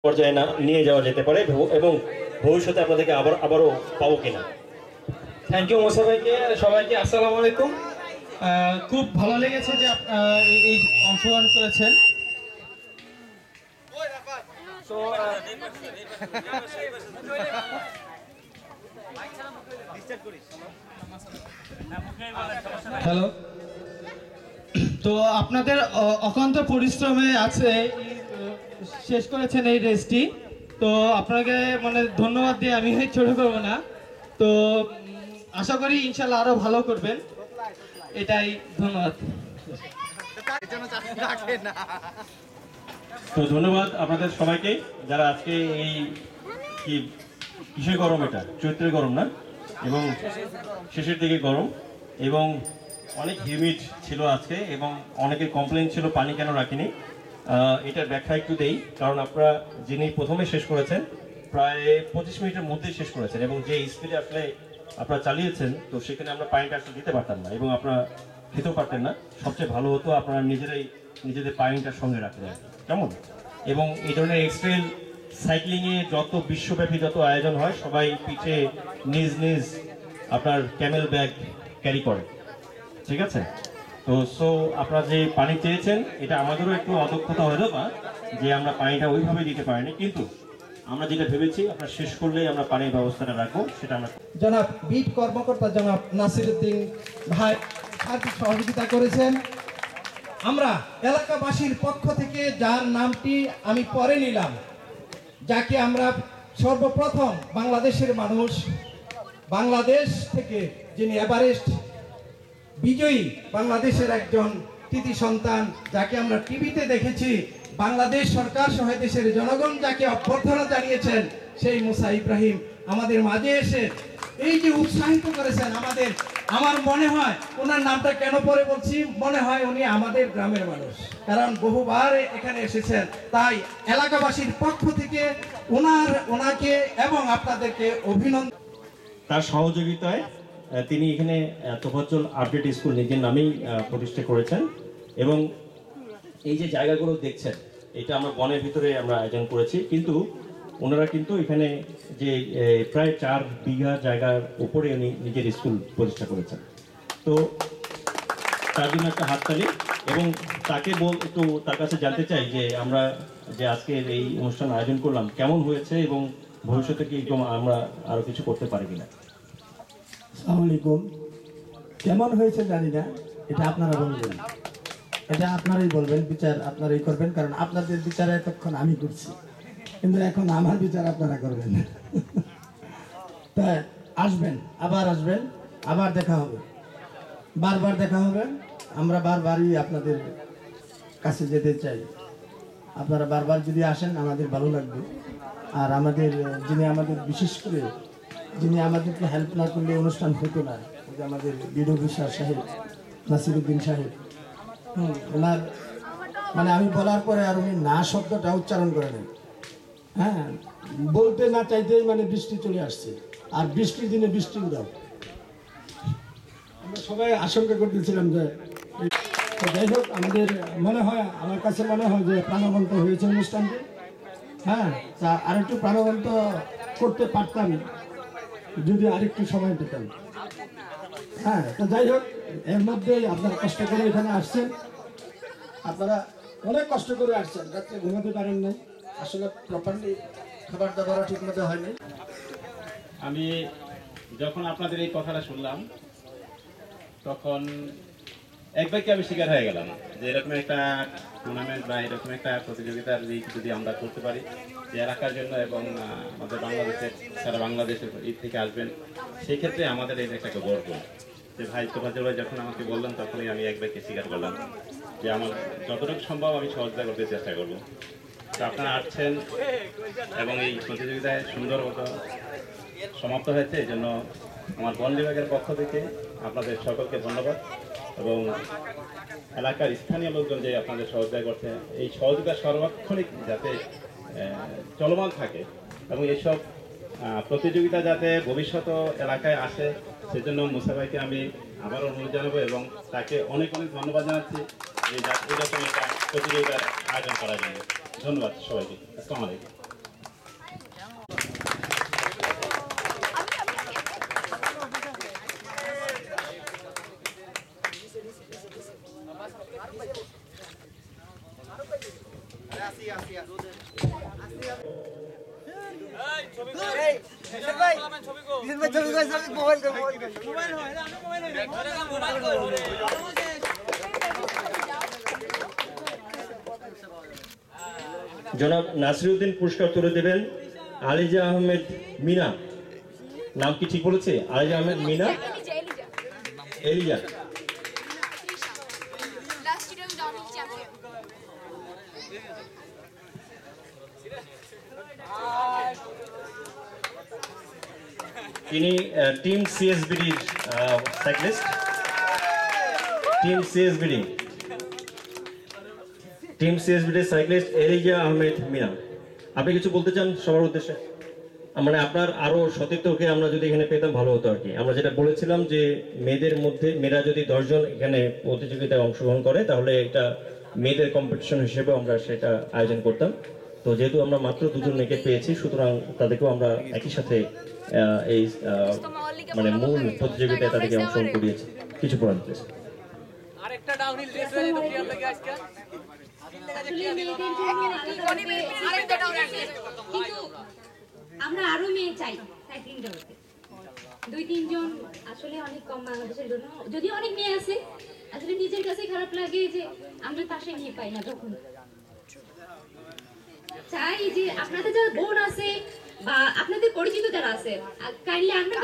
পর্যায়ে না নিয়ে যাওয়া যেতে পারে এবং ভবিষ্যতে আপনাদেরকে আবারও পাবো কিনা। থ্যাংক ইউ মোসা ভাইকে, সবাইকে আসসালামু আলাইকুম। খুব ভালো লেগেছে যে এই অংশগ্রহণ করেছেন। হ্যালো, তো আপনাদের অক্লান্ত পরিশ্রমে আছে শেষ করেছেন এই রেসটি। তো আপনাকে মানে ধন্যবাদ দিয়ে আমি ছোট করব না। তো আশা করি ইনশাল্লাহ আরো ভালো করবেন, এটাই। ধন্যবাদ। তো ধন্যবাদ আপনাদের সবাইকে যারা আজকে এই কি কিসের গরম, এটা চৈত্রের গরম না, এবং শেষের দিকে গরম এবং অনেক হিউমিড ছিল আজকে এবং অনেকের কমপ্লেন ছিল পানি কেন রাখিনি। এটার ব্যাখ্যা একটু দেই, কারণ আপনারা যিনি প্রথমে শেষ করেছেন প্রায় 25 মিনিটের মধ্যেই শেষ করেছেন এবং যে স্পিডে আসলে আপনারা চালিয়েছেন, তো সেখানে আমরা পানিটা আসলে দিতে পারতাম না এবং আপনারা খেতেও পারতেন না। সবচেয়ে ভালো হতো আপনারা নিজেদের পানিটার সঙ্গে রাখলেন, কেমন? এবং এই ধরনের এক্সট্রেল সাইক্লিংয়ে যত বিশ্বব্যাপী যত আয়োজন হয়, সবাই পিঠে নিজ নিজ আপনার ক্যামেল ব্যাগ ক্যারি করে, ঠিক আছে? তো আপনারা যে পানি চেয়েছেন, এটা আমাদেরও একটু অদক্ষতা হলো বা যে আমরা পানিটা ওইভাবে দিতে পারিনি, কিন্তু আমরা যেটা ভেবেছি আপনারা শেষ করলেই আমরা পানির ব্যবস্থাটা রাখবো, সেটা আমরা। জনাব বিট কর্মকর্তা জনাব নাসিরউদ্দিন ভাই সার্বিক সহযোগিতা করেছেন। আমরা এলাকাবাসীর পক্ষ থেকে যার নামটি আমি পরে নিলাম, যাকে আমরা সর্বপ্রথম বাংলাদেশের মানুষ, বাংলাদেশ থেকে যিনি এভারেস্ট বিজয়ী বাংলাদেশের একজন কৃতি সন্তান, যাকে আমরা টিভিতে দেখেছি, বাংলাদেশ সরকার সহ দেশের জনগণ যাকে অভ্যর্থনা জানিয়েছেন, সেই মুসা ইব্রাহিম আমাদের মাঝে এসে এই যে উৎসাহিত করেছেন আমার মনে হয় ওনার নামটা কেন পরে বলছি, মনে হয় উনি আমাদের গ্রামের মানুষ, কারণ বহুবার এখানে এসেছেন। তাই এলাকাবাসীর পক্ষ থেকে ওনাকে এবং আপনাদেরকে অভিনন্দন। তার সহযোগিতায় তিনি এখানে তোফাজ্জল আপডেট স্কুল নিজের নামেই প্রতিষ্ঠা করেছেন এবং এই যে জায়গাগুলো দেখছেন, এটা আমরা বনের ভিতরে আমরা আয়োজন করেছি, কিন্তু ওনারা কিন্তু এখানে যে প্রায় 4 বিঘা জায়গার উপরে উনি নিজের স্কুল প্রতিষ্ঠা করেছেন। তো তার জন্য একটা হাততালি, এবং তাকে একটু তার কাছে জানতে চাই যে আমরা যে আজকে এই অনুষ্ঠান আয়োজন করলাম কেমন হয়েছে এবং ভবিষ্যতে কি আমরা আরো কিছু করতে পারি কিনা। আসসালামু আলাইকুম। কেমন হয়েছে জানি না, এটা আপনারা বলবেন, এটা আপনারাই বলবেন, বিচার আপনারাই করবেন, কারণ আপনাদের বিচার এতক্ষণ আমি করছি, কিন্তু এখন আমার বিচার আপনারা করবেন। তাই আসবেন, আবার দেখা হবে, বারবার দেখা হবে। আমরা বারবারই আপনাদের কাছে যেতে চাই। আপনারা বারবার যদি আসেন আমাদের ভালো লাগবে। আর যিনি আমাদের বিশেষ করে যিনি আমাদেরকে হেল্প না করলে অনুষ্ঠান হতো না, যে আমাদের বিডো বিশ্বাস সাহেব, নাসিরউদ্দিন সাহেব, ওনার মানে আমি বলার পরে আর উনি না শব্দটা উচ্চারণ করে নেন। হ্যাঁ, বলতে না চাইতেই মানে বৃষ্টি চলে আসছে, আর বৃষ্টির দিনে বৃষ্টি উদাও। আমরা সবাই আশঙ্কা করতেছিলাম যে, যাই হোক, আমার কাছে মনে হয় যে প্রাণবন্ত হয়েছে অনুষ্ঠানটি। হ্যাঁ, তা আরেকটু প্রাণবন্ত করতে পারতাম যদি আরেকটু সময় পেতাম। হ্যাঁ, তো যাই হোক, এর মধ্যেই আপনারা কষ্ট করে এখানে আসছেন, আপনারা অনেক কষ্ট করে আসছেন, রাত্রে ঘুমাতে পারেন নাই, আসলে প্রপারলি খাবার দাবারও ঠিক মতো হয়নি। আমি যখন আপনাদের এই কথাটা শুনলাম, তখন একবারকে আমি শিকার হয়ে গেলাম যে এরকম একটা টুর্নামেন্ট বা এরকম একটা প্রতিযোগিতার লিগ যদি আমরা করতে পারি, যে এলাকার জন্য এবং আমাদের বাংলাদেশের, সারা বাংলাদেশের ঈদ থেকে আসবেন, সেই ক্ষেত্রে আমাদের এই একটা গর্ব। যে ভাই তোফাজ্জল ভাই যখন আমাকে বললাম, তখনই আমি একবারকে স্বীকার করলাম যে আমার যতটুকু সম্ভব আমি সহযোগিতা করতে চেষ্টা করব। তো আপনারা আসছেন এবং এই প্রতিযোগিতায় সুন্দর মতো সমাপ্ত হয়েছে, এই জন্য আমার বন বিভাগের পক্ষ থেকে আপনাদের সকলকে ধন্যবাদ, এবং এলাকার স্থানীয় লোকজন যে আপনাদের সহযোগিতা করছে, এই সহযোগিতা সর্বক্ষণিক যাতে চলমান থাকে এবং এইসব প্রতিযোগিতা যাতে ভবিষ্যতে এলাকায় আসে, সেজন্য মুসা ভাইকে আমি আবারও অনুরোধ জানাবো এবং তাকে অনেক অনেক ধন্যবাদ জানাচ্ছি এই এরকম একটা প্রতিযোগিতার আয়োজন করার জন্য। ধন্যবাদ সবাইকে। আসসালামু আলাইকুম। জনাব নাসিরউদ্দিন পুরস্কার তুলে দেবেন আলিজা আহমেদ মিনা। নাম কি ঠিক বলেছে? Aliza Ahmed Mina Eliza. Last year I'm Dominic champion. তিনি টিম সিএসবিডির সাইক্লিস্ট। টিম সিএসবিডির সাইক্লিস্ট এলিজা আহমেদ মিনা। আপনি কিছু বলতে চান সবার উদ্দেশ্যে? মানে আপনার আরো সতীর্থকে আমরা যদি এখানে পেতাম ভালো হতো আর কি। আমরা যেটা বলেছিলাম যে মেয়েদের মধ্যে মেয়েরা যদি 10 জন এখানে প্রতিযোগিতায় অংশগ্রহণ করে তাহলে এটা মেয়েদের কম্পিটিশন হিসেবে আমরা সেটা আয়োজন করতাম। তো যেহেতু আমরা মাত্র 2 জন মেয়েকে পেয়েছি, সুতরাং তাদেরকেও আমরা একই সাথে এই মানে মূল প্রতিযোগিতায় তাদেরকে অংশগ্রহণ করিয়েছি। কিছু বলার প্লিজ। আরেকটা ডাউনহিল রেস হয়ে যেত ক্লিয়ার লাগে আজকে। কিন্তু আমরা আরো মেয়ে চাই সাইক্লিং জগতে। 2-3 জন আসলে অনেক কম বাংলাদেশের জন্য, যদিও অনেক মেয়ে আছে, আসলে নিজের কাছে খারাপ লাগে যে আমরা পাশে নিয়ে পাই না। তখন চাই যে আপনাদের যারা বোন আছে বা আপনাদের পরিচিত যারা আছে, কাইন্ডলি আমরা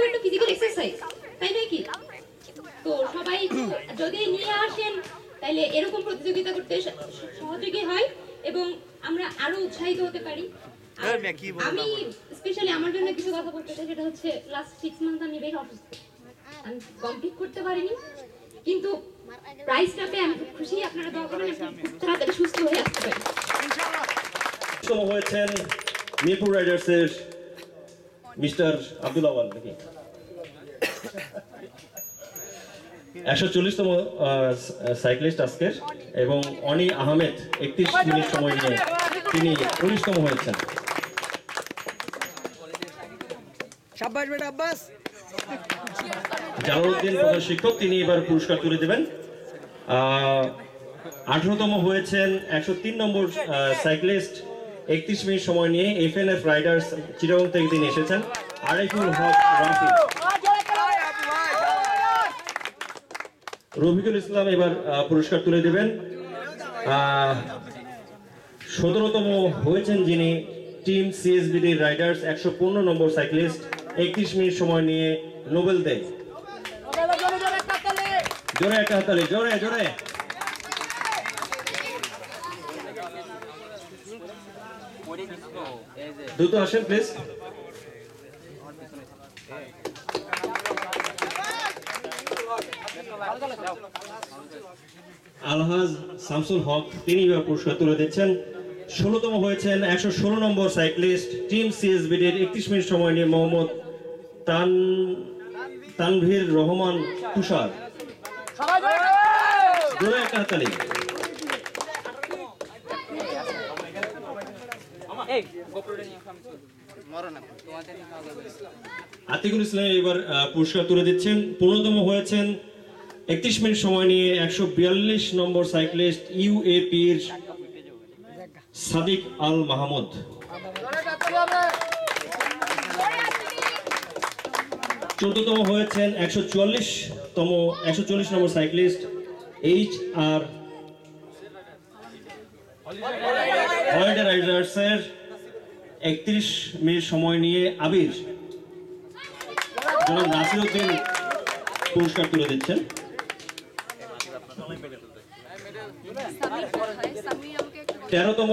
একটা ফিজিক্যাল এক্সারসাইজ, তাই নয় কি? তো সবাই যদি নিয়ে আসেন তাহলে এরকম প্রতিযোগিতা করতে সহযোগী হয় এবং আমরা আরো উৎসাহিত হতে পারি। আর আমি স্পেশালি আমার জন্য কিছু কথা বলতে চাই, সেটা হচ্ছে লাস্ট 6 মান্থ আমি বেশ অসুস্থ, আমি কমপ্লিট করতে পারিনি, কিন্তু প্রাইজটা পেয়ে আমি খুব খুশি। আপনারা দোয়া করবেন আমি খুব তাড়াতাড়ি সুস্থ হয়ে আসতে পারি। হয়েছেন মিরপুর রাইডার্সের মিস্টার আব্দুল আওয়াল নাকি 140তম সাইক্লিস্ট আজকের, এবং অনি আহমেদ 31 মিনিট সময় নিয়ে তিনি 19তম হয়েছেন। শাবাশ বেটা আব্বাস। জালালউদ্দিন প্রধান শিক্ষক, তিনি এবার পুরস্কার তুলে দেবেন। 18তম হয়েছেন 103 নম্বর সাইক্লিস্ট, 31 মিনিট সময় নিয়ে এফএনএফ রাইডার্স চিটাগং থেকে তিনি এসেছেন, আরিফুল হক রাফি। রফিকুল ইসলাম এবার পুরস্কার তুলে দেবেন। 17তম হয়েছেন যিনি টিম সিএসবিডি রাইডার্স 115 নম্বর সাইক্লিস্ট, 31 মিনিট সময় নিয়ে নোবেল দে। জোরে একটা হাততালি, জোরে জোরে। দ্রুত আসেন প্লিজ। আলহাজ শামসুল হক, তিনি এবার পুরস্কার তুলে দিচ্ছেন। 16তম হয়েছেন 116 নম্বর সাইক্লিস্ট, টিম সিএসবিডির 31 মিনিট সময় নিয়ে মোহাম্মদ তানভীর রহমান তুষার। জোরে একটা হাততালি। আতিকুল ইসলাম এবার পুরস্কার তুলে দিচ্ছেন। 15তম হয়েছেন 31 মিনিট সময় নিয়ে 142 নম্বর সাইক্লিস্ট, ইউএপির সাদিক আল মাহমুদ। 14তম হয়েছেন 144 নম্বর সাইক্লিস্ট, এইচআর হলিডে রাইডার্সের 31 মিনিট সময় নিয়ে আবির। জনাব নাসিরউদ্দিন পুরস্কার তুলে দিচ্ছেন। 13তম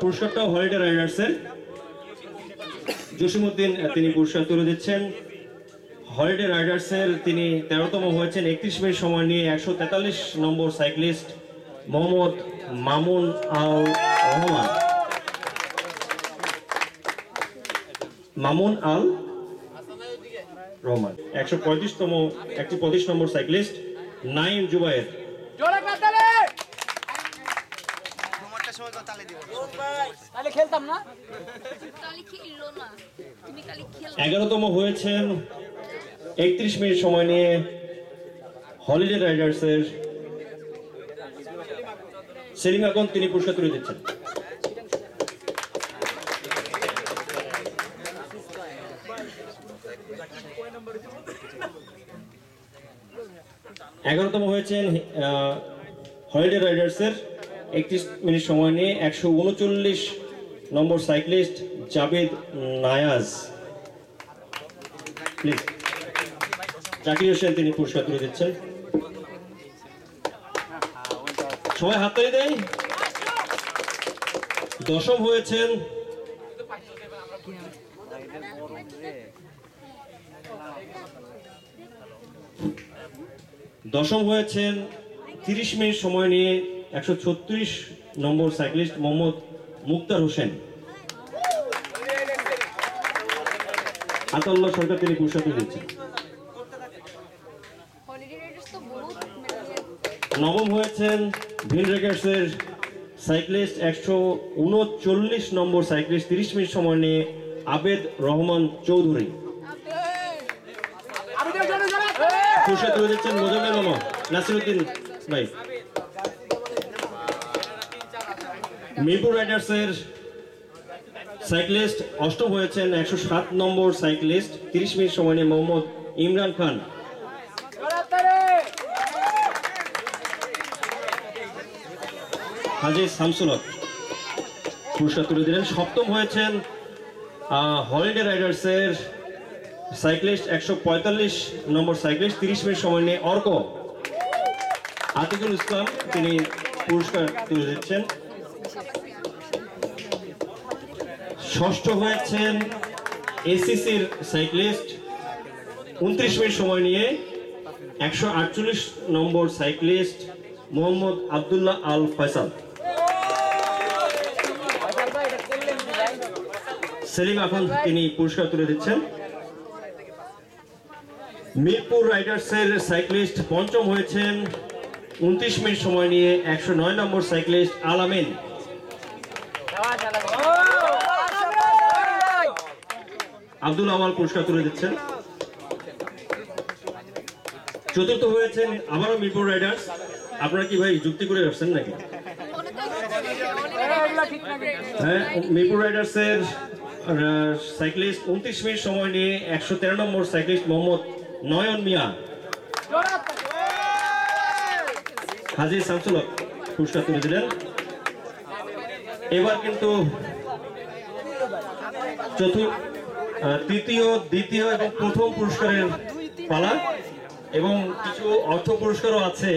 পুরস্কারটাও হলিডে রাইডার্সের, জসিমউদ্দিন তিনি পুরস্কার তুলে দিচ্ছেন। হলিডে রাইডার্সের তিনি 13তম হয়েছেন, 31 মিনিট সময় নিয়ে 143 নম্বর সাইক্লিস্ট, মোহাম্মদ মামুন আল রহমান। মামুন আল রহমান 135 নম্বর সাইক্লিস্ট, নাইম জুবায়ের। 11তম হয়েছেন 31 মিনিট সময় নিয়ে হলিডে রাইডার্সের সেলিম আকন, তিনি পুরস্কার তুলে দিচ্ছেন। 11তম হয়েছেন হলিডে রাইডার্সের 31 মিনিট সময় নিয়ে 139 নম্বর সাইক্লিস্ট জাবেদ নায়াজ। প্লিজ জাকির হোসেন তিনি পুরস্কার তুলে দিচ্ছেন। সবাই হাততালি দেয়। 10ম হয়েছেন দশম হয়েছেন 30 মিনিট সময় নিয়ে 136 নম্বর সাইক্লিস্ট মোহাম্মদ মুক্তার হোসেন। আতাউল্লাহ সরকার তিনি পুরস্কার তুলে দিচ্ছেন। 9ম হয়েছেন ভিল রেকার্সের সাইক্লিস্ট 139 নম্বর সাইক্লিস্ট 30 মিনিট সময় নিয়ে আবেদ রহমান চৌধুরী। পুরস্কার তুলে দিচ্ছেন মোজাম্মেল মামা নাসিরউদ্দিন ভাই। মিরপুর রাইডার্সের সাইক্লিস্ট 8ম হয়েছেন 107 নম্বর সাইক্লিস্ট 30 মিনিট সময় নিয়ে মোহাম্মদ ইমরান খান। হাজী শামসুল হক পুরস্কার তুলে দিলেন। 7ম হয়েছেন হলিডে রাইডার্সের সাইক্লিস্ট 145 নম্বর সাইক্লিস্ট 30 মিনিট সময় নিয়ে অর্ক আতিকুল ইসলাম তিনি পুরস্কার তুলে দিচ্ছেন। 6ষ্ঠ হয়েছেন এসিসির সাইক্লিস্ট 29 মিনিট সময় নিয়ে 148 নম্বর সাইক্লিস্ট মোহাম্মদ আব্দুল্লাহ আল ফয়সাল। সেলিম এখন তিনি পুরস্কার তুলে দিচ্ছেন। মিরপুর রাইডার্সের সাইক্লিস্ট 5ম হয়েছেন 29 মিনিট সময় নিয়ে 109 নম্বর সাইক্লিস্ট আলামিন। আব্দুল আমাল পুরস্কার তুলে দিচ্ছেন। 4র্থ হয়েছেন আবারও মিরপুর রাইডার্স। আপনারা কি ভাই যুক্তি করে আসছেন নাকি? হ্যাঁ, মিরপুর রাইডার্সের সাইক্লিস্ট 29 মিনিট সময় নিয়ে 113 নম্বর সাইক্লিস্ট মোহাম্মদ নয়ন মিয়া। হাজী শামসুল হক পুরস্কার তুলে দিলেন। এবার কিন্তু তৃতীয়, দ্বিতীয় এবং প্রথম পুরস্কারের পালা এবং কিছু অর্থ পুরস্কারও আছে।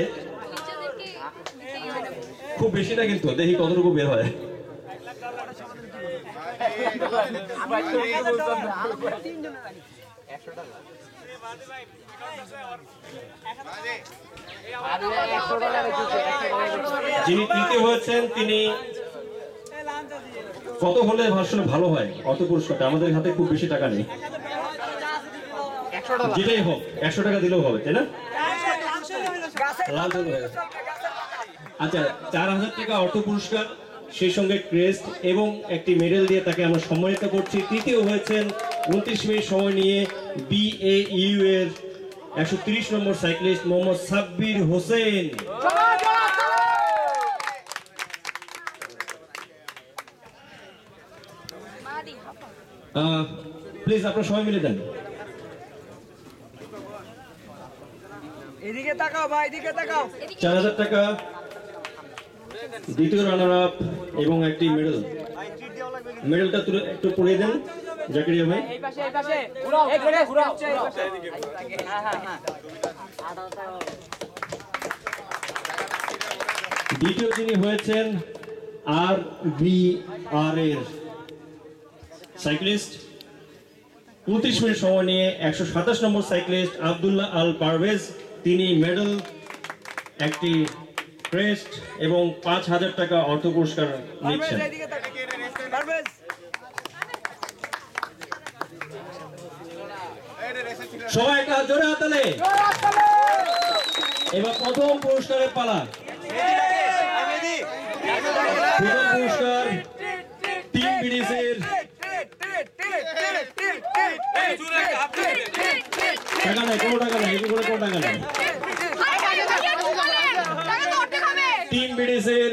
খুব বেশি না কিন্তু, দেখি কতটুকু বের হয়। যিনি তৃতীয় হয়েছেন তিনি কত হলে ভাষণ ভালো হয় অর্থ পুরস্কারটা? আমাদের হাতে খুব বেশি টাকা নেই, যেটাই হোক 100 টাকা দিলেও হবে, তাই না? আচ্ছা, 4000 টাকা অর্থ পুরস্কার, সেই সঙ্গে ক্রেস্ট এবং একটি মেডেল দিয়ে তাকে আমরা সম্মানিত করছি। তৃতীয় হয়েছেন 29 মিনিট সময় নিয়ে BAEU এর 130 নম্বর সাইক্লিস্ট মোহাম্মদ সাব্বির হোসেন। প্লিজ আপনারা সবাই মিলে দেন। এদিকে তাকাও ভাই, এদিকে তাকাও। 4000 টাকা, দ্বিতীয় রানার আপ এবং একটি মেডেল। মেডেলটা তুলে একটু পরিয়ে দেন জাকিরিয়া ভাই। এই পাশে, এই পাশে ঘুরাও, এই ঘুরে ঘুরাও। হ্যাঁ হ্যাঁ হ্যাঁ। দ্বিতীয় যিনি হয়েছেন RVR এর সাইক্লিস্ট 29 মিনিট সময় নিয়ে 127 নম্বর সাইক্লিস্ট আব্দুল্লাহ আল পারভেজ। তিনি মেডেল, একটি ক্রেস্ট এবং 5000 টাকা অর্থ পুরস্কার নিচ্ছেন। সবাই একটা জোরে হাততালি। এবার প্রথম পুরস্কারের পালা। প্রথম পুরস্কার টিম বিডিসির টাকা নেই, কোনো টাকা নেই, এগুলো কোনো টাকা নেই। টিম বিডিসির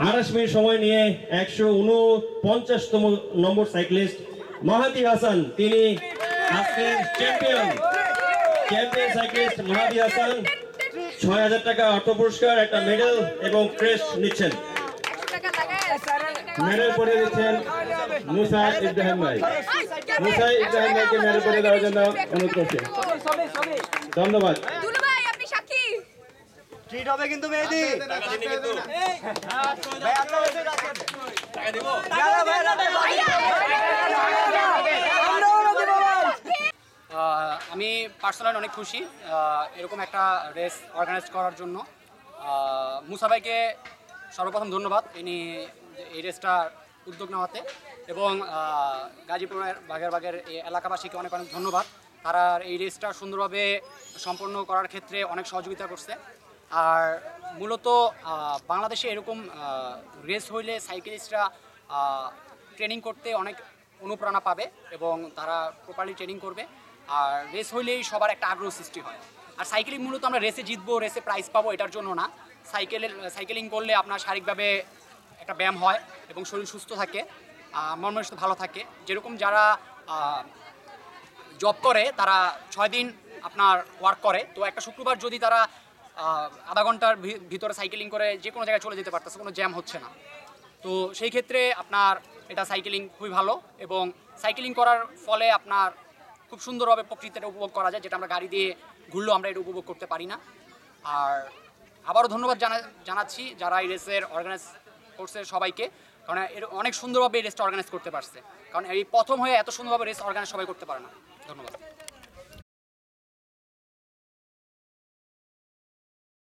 28 মিনিট সময় নিয়ে 149তম নম্বর সাইক্লিস্ট মাহাদি হাসান, তিনি আজকের চ্যাম্পিয়ন। চ্যাম্পিয়ন সাইক্লিস্ট মাহাদি হাসান ৬,০০০ টাকা অর্থ পুরস্কার, একটা মেডেল এবং ক্রেস্ট নিচ্ছেন। মেডেল পরিয়ে দিচ্ছেন মুসা ইব্রাহিম ভাই। মুসা ইব্রাহিম ভাইকে মেডেল পরিয়ে দেওয়ার জন্য অনুরোধ করছি। ধন্যবাদ। ট্রিট হবে কিন্তু মেহেদি আমি পার্সোনালি অনেক খুশি এরকম একটা রেস অর্গানাইজ করার জন্য। মুসা ভাইকে সর্বপ্রথম ধন্যবাদ ইনি এই রেসটা উদ্যোগ নেওয়াতে, এবং গাজীপুরের বাগের এই এলাকাবাসীকে অনেক অনেক ধন্যবাদ। তারা এই রেসটা সুন্দরভাবে সম্পন্ন করার ক্ষেত্রে অনেক সহযোগিতা করছে। আর মূলত বাংলাদেশে এরকম রেস হইলে সাইকেলিস্টরা ট্রেনিং করতে অনেক অনুপ্রেরণা পাবে এবং তারা প্রপারলি ট্রেনিং করবে। আর রেস হইলেই সবার একটা আগ্রহ সৃষ্টি হয়। আর সাইকেলিং মূলত আমরা রেসে জিতবো, রেসে প্রাইজ পাবো এটার জন্য না। সাইকেলিং করলে আপনার শারীরিকভাবে একটা ব্যায়াম হয় এবং শরীর সুস্থ থাকে, মন মানসিক ভালো থাকে। যেরকম যারা জব করে তারা 6 দিন আপনার ওয়ার্ক করে, তো একটা শুক্রবার যদি তারা আধা ঘন্টার ভিতরে সাইকেলিং করে যে কোনো জায়গায় চলে যেতে পারতেছে, কোনো জ্যাম হচ্ছে না। তো সেই ক্ষেত্রে আপনার এটা সাইকেলিং খুবই ভালো, এবং সাইকেলিং করার ফলে আপনার খুব সুন্দরভাবে প্রকৃতিটা উপভোগ করা যায়, যেটা আমরা গাড়ি দিয়ে ঘুরলেও আমরা এটা উপভোগ করতে পারি না। আর আবারও ধন্যবাদ জানাচ্ছি যারা এই রেসের অর্গানাইজ করছে সবাইকে, কারণ অনেক সুন্দরভাবে এই রেসটা অর্গানাইজ করতে পারছে। কারণ এই প্রথম হয়ে এত সুন্দরভাবে রেস অর্গানাইজ সবাই করতে পারে না। ধন্যবাদ।